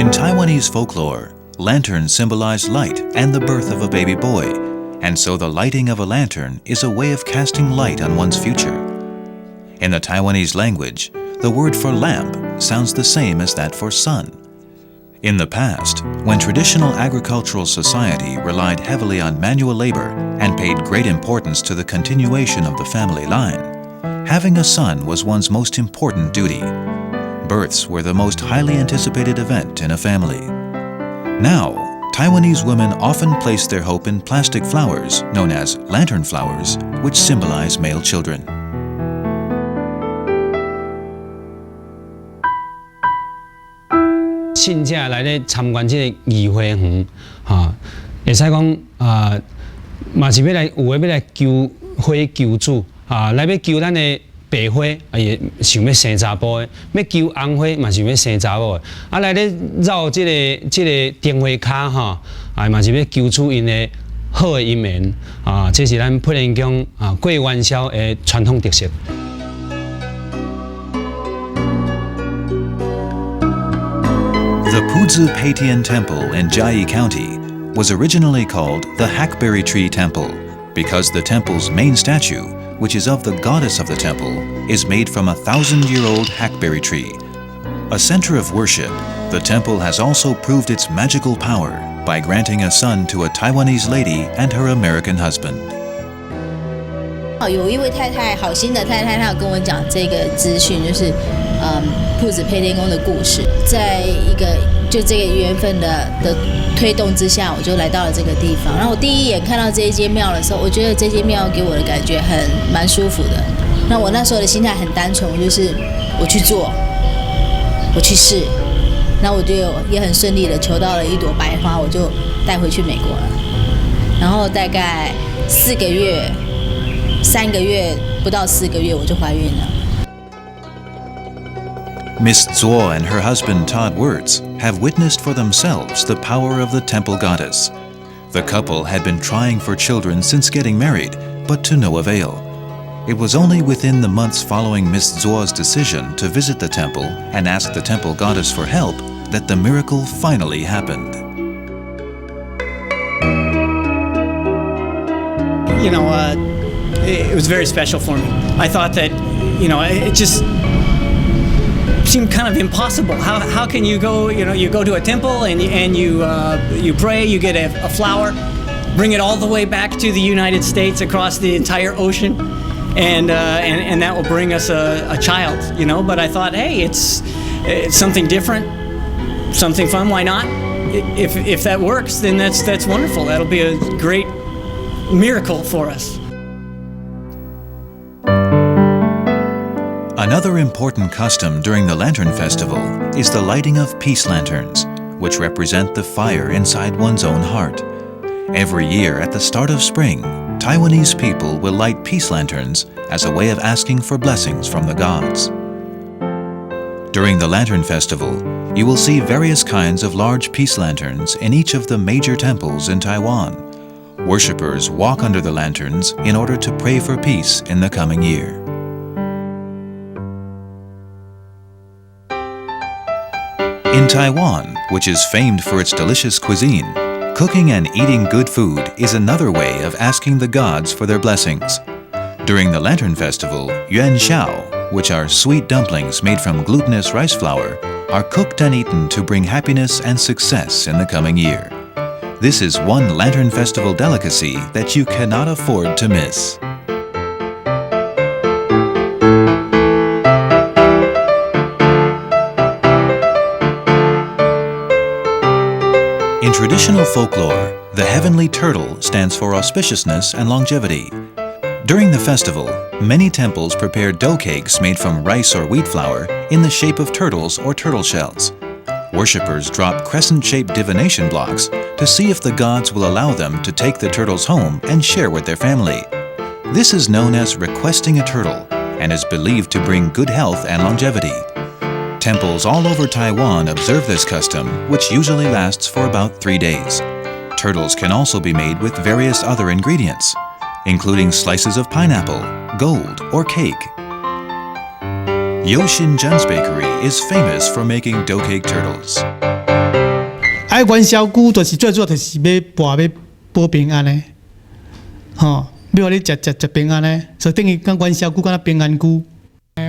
In Taiwanese folklore, lanterns symbolize light and the birth of a baby boy, and so the lighting of a lantern is a way of casting light on one's future. In the Taiwanese language, the word for lamp sounds the same as that for sun. In the past, when traditional agricultural society relied heavily on manual labor and paid great importance to the continuation of the family line, having a son was one's most important duty. Births were the most highly anticipated event in a family. Now, Taiwanese women often place their hope in plastic flowers, known as lantern flowers, which symbolize male children. 信者来咧参观这个议会园，会使讲嘛是要来有诶要来求花求主来要求咱的白花，也想要生查甫的；要求红花嘛想要生查某的。来咧绕这个电话卡嘛是要求出因的好的一面这是咱配林宫过元宵的传统特色。 The Pudzi Peitian Temple in Jiayi County was originally called the Hackberry Tree Temple because the temple's main statue, which is of the goddess of the temple, is made from a 1,000-year-old hackberry tree. A center of worship, the temple has also proved its magical power by granting a son to a Taiwanese lady and her American husband. 有一位太太，好心的太太，她有跟我讲这个资讯，就是铺子配天宫的故事。在一个就这个缘分的推动之下，我就来到了这个地方。然后我第一眼看到这一间庙的时候，我觉得这间庙给我的感觉蛮舒服的。那我那时候的心态很单纯，就是我去做，我去试。那我就也很顺利的求到了一朵白花，我就带回去美国了。然后大概3个月不到4个月我就怀孕了。 Miss Zuo and her husband Todd Wirtz have witnessed for themselves the power of the temple goddess. The couple had been trying for children since getting married, but to no avail. It was only within the months following Miss Zuo's decision to visit the temple and ask the temple goddess for help that the miracle finally happened. It was very special for me. I thought that, it just seemed kind of impossible. How can you go, you go to a temple and you pray, you get a flower, bring it all the way back to the United States across the entire ocean, and that will bring us a child, But I thought, hey, it's something different, something fun. Why not? If that works, then that's wonderful. That'll be a great miracle for us. Another important custom during the Lantern Festival is the lighting of peace lanterns, which represent the fire inside one's own heart. Every year at the start of spring, Taiwanese people will light peace lanterns as a way of asking for blessings from the gods. During the Lantern Festival, you will see various kinds of large peace lanterns in each of the major temples in Taiwan. Worshippers walk under the lanterns in order to pray for peace in the coming year. In Taiwan, which is famed for its delicious cuisine, cooking and eating good food is another way of asking the gods for their blessings. During the Lantern Festival, yuan xiao, which are sweet dumplings made from glutinous rice flour, are cooked and eaten to bring happiness and success in the coming year. This is one Lantern Festival delicacy that you cannot afford to miss. In traditional folklore, the heavenly turtle stands for auspiciousness and longevity. During the festival, many temples prepare dough cakes made from rice or wheat flour in the shape of turtles or turtle shells. Worshippers drop crescent-shaped divination blocks to see if the gods will allow them to take the turtles home and share with their family. This is known as requesting a turtle and is believed to bring good health and longevity. Temples all over Taiwan observe this custom, which usually lasts for about 3 days. Turtles can also be made with various other ingredients, including slices of pineapple, gold, or cake. Yoshin Jun's Bakery is famous for making dough cake turtles. 元宵菇就是最主要就是要保平安的，吼，要互你食平安的，所以等于讲元宵菇敢若平安菇。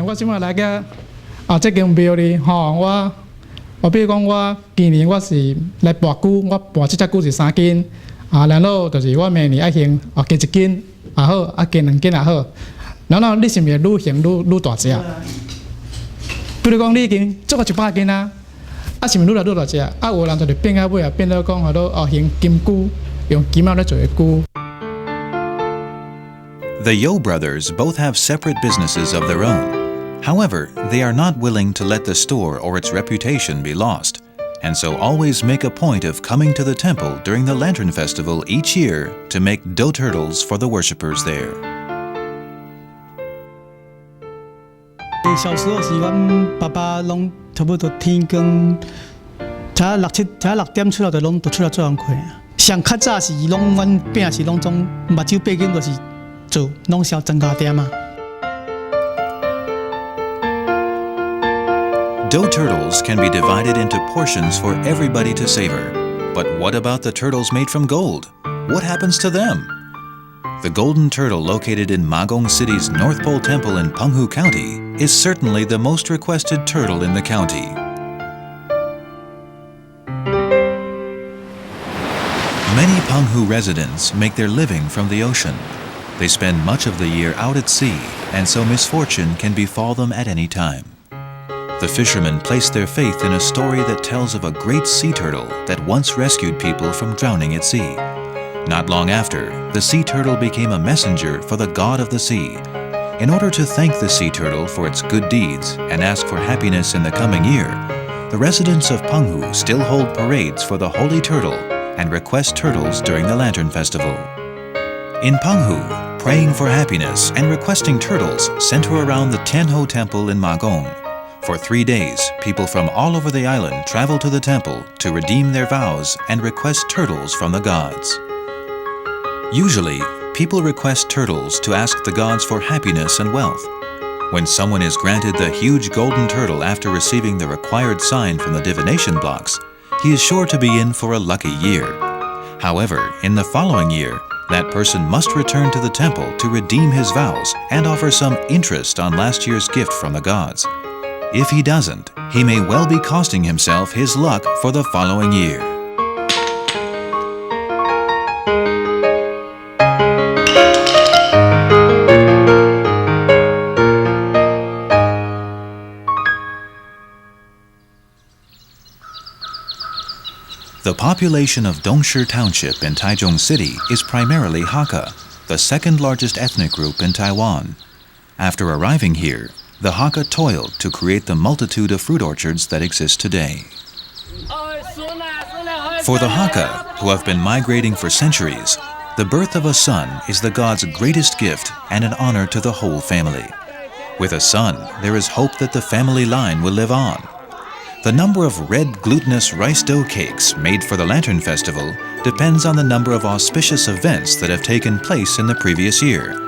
我即摆来个这间庙里吼，我比如讲我今年我是来拔菇，我拔这只菇是3斤，然后就是我明年爱行加1斤，也好，加2斤也好，然后你是毋是愈行愈大只？比如讲你已经做到100斤啊，是毋是愈来愈大只？有人就是变到尾变到讲行金菇，用金仔来做的菇。The Yo brothers both have separate businesses of their own. However, they are not willing to let the store or its reputation be lost, and so always make a point of coming to the temple during the Lantern Festival each year to make dough turtles for the worshippers there. 小时候是阮爸爸拢差不多天光，才6点出来就拢出来做工课。上较早是拢阮饼是拢总目睭背景就是做拢销增加店啊。Dough turtles can be divided into portions for everybody to savor. But what about the turtles made from gold? What happens to them? The golden turtle located in Magong City's North Pole Temple in Penghu County is certainly the most requested turtle in the county. Many Penghu residents make their living from the ocean. They spend much of the year out at sea, and so misfortune can befall them at any time. The fishermen place their faith in a story that tells of a great sea turtle that once rescued people from drowning at sea. Not long after, the sea turtle became a messenger for the god of the sea. In order to thank the sea turtle for its good deeds and ask for happiness in the coming year, the residents of Penghu still hold parades for the holy turtle and request turtles during the Lantern Festival. In Penghu, praying for happiness and requesting turtles center around the Penghu Temple in Magong. For 3 days, people from all over the island travel to the temple to redeem their vows and request turtles from the gods. Usually, people request turtles to ask the gods for happiness and wealth. When someone is granted the huge golden turtle after receiving the required sign from the divination blocks, he is sure to be in for a lucky year. However, in the following year, that person must return to the temple to redeem his vows and offer some interest on last year's gift from the gods. If he doesn't, he may well be costing himself his luck for the following year. The population of Dongshi Township in Taichung City is primarily Hakka, the second largest ethnic group in Taiwan. After arriving here, the Hakka toiled to create the multitude of fruit orchards that exist today. For the Hakka, who have been migrating for centuries, the birth of a son is the god's greatest gift and an honor to the whole family. With a son, there is hope that the family line will live on. The number of red glutinous rice dough cakes made for the Lantern Festival depends on the number of auspicious events that have taken place in the previous year.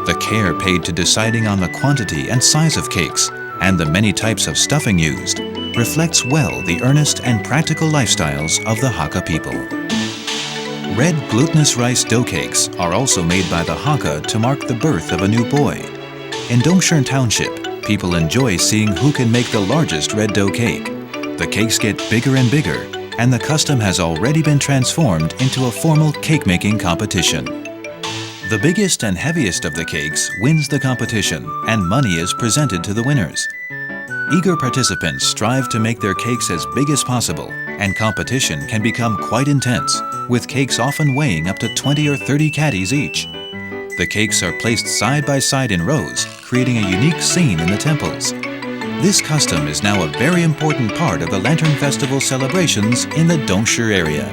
The care paid to deciding on the quantity and size of cakes and the many types of stuffing used reflects well the earnest and practical lifestyles of the Hakka people. Red glutinous rice dough cakes are also made by the Hakka to mark the birth of a new boy. In Dongshi Township, people enjoy seeing who can make the largest red dough cake. The cakes get bigger and bigger, and the custom has already been transformed into a formal cake-making competition. The biggest and heaviest of the cakes wins the competition, and money is presented to the winners. Eager participants strive to make their cakes as big as possible, and competition can become quite intense, with cakes often weighing up to 20 or 30 caddies each. The cakes are placed side by side in rows, creating a unique scene in the temples. This custom is now a very important part of the Lantern Festival celebrations in the Dongshi area.